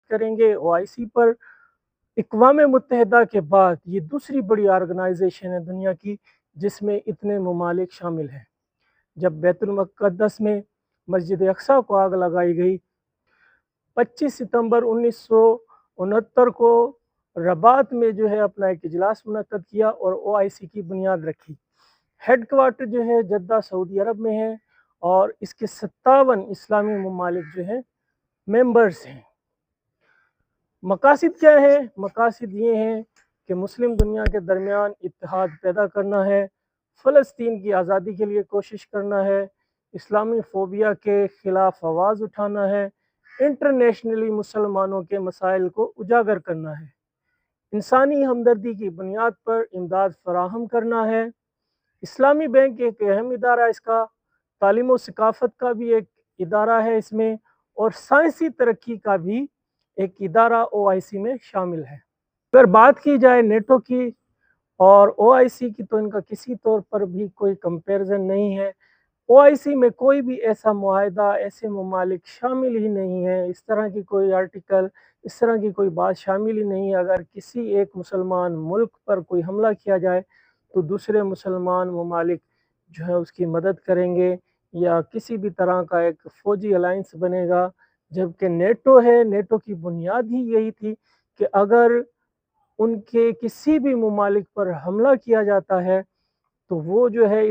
کریں گے OIC پر۔ اقوام متحدہ کے بعد یہ دوسری بڑی آرگنائزیشن ہے دنیا کی جس میں اتنے ممالک شامل ہیں۔ جب بیت المقدس میں مسجد اقصیٰ کو آگ لگائی گئی 25 ستمبر 1969 کو رباط میں جو ہے اپنا ایک اجلاس منعقد کیا اور OIC کی بنیاد رکھی۔ ہیڈ کوارٹر جو ہے جدہ سعودی عرب میں ہے اور اس کے 57 اسلامی ممالک جو ہیں ممبرز ہیں۔ مقاصد کیا ہے؟ مقاصد یہ ہیں کہ مسلم دنیا کے درمیان اتحاد پیدا کرنا ہے، فلسطین کی آزادی کے لیے کوشش کرنا ہے، اسلامی فوبیا کے خلاف آواز اٹھانا ہے، انٹرنیشنلی مسلمانوں کے مسائل کو اجاگر کرنا ہے، انسانی ہمدردی کی بنیاد پر امداد فراہم کرنا ہے۔ اسلامی بینک ایک اہم ادارہ، اس کا تعلیم و ثقافت کا بھی ایک ادارہ ہے اس میں، اور سائنسی ترقی کا بھی ایک ادارہ OIC میں شامل ہے۔ اگر بات کی جائے نیٹو کی اور OIC کی تو ان کا کسی طور پر بھی کوئی کمپیریزن نہیں ہے۔ OIC میں کوئی بھی ایسا معاہدہ، ایسے ممالک شامل ہی نہیں ہے، اس طرح کی کوئی آرٹیکل، اس طرح کی کوئی بات شامل ہی نہیں ہے۔ اگر کسی ایک مسلمان ملک پر کوئی حملہ کیا جائے تو دوسرے مسلمان ممالک جو ہے اس کی مدد کریں گے یا کسی بھی طرح کا ایک فوجی الائنس بنے گا، جبکہ نیٹو ہے، نیٹو کی بنیاد ہی یہی تھی کہ اگر ان کے کسی بھی ممالک پر حملہ کیا جاتا ہے تو وہ جو ہے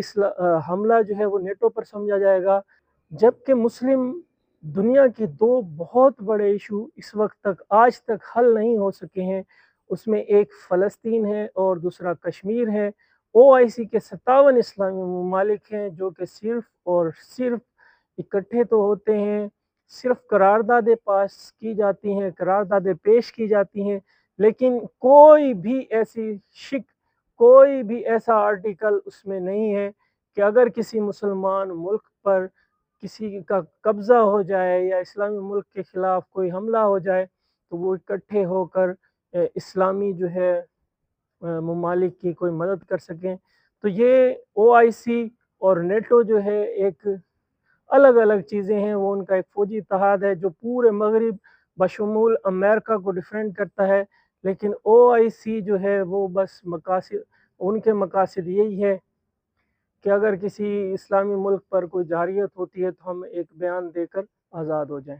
حملہ جو ہے وہ نیٹو پر سمجھا جائے گا۔ جبکہ مسلم دنیا کے دو بہت بڑے ایشو اس وقت تک آج تک حل نہیں ہو سکے ہیں، اس میں ایک فلسطین ہے اور دوسرا کشمیر ہے۔ OIC کے 57 اسلامی ممالک ہیں جو کہ صرف اور صرف اکٹھے تو ہوتے ہیں، صرف قراردادیں پاس کی جاتی ہیں، قراردادیں پیش کی جاتی ہیں، لیکن کوئی بھی ایسی کوئی بھی ایسا آرٹیکل اس میں نہیں ہے کہ اگر کسی مسلمان ملک پر کسی کا قبضہ ہو جائے یا اسلامی ملک کے خلاف کوئی حملہ ہو جائے تو وہ اکٹھے ہو کر اسلامی جو ہے ممالک کی کوئی مدد کر سکیں۔ تو یہ OIC اور نیٹو جو ہے ایک الگ الگ چیزیں ہیں، وہ ان کا ایک فوجی اتحاد ہے جو پورے مغرب بشمول امریکہ کو ڈیفینڈ کرتا ہے، لیکن OIC جو ہے وہ بس ان کے مقاصد یہی ہے کہ اگر کسی اسلامی ملک پر کوئی جارحیت ہوتی ہے تو ہم ایک بیان دے کر آزاد ہو جائیں۔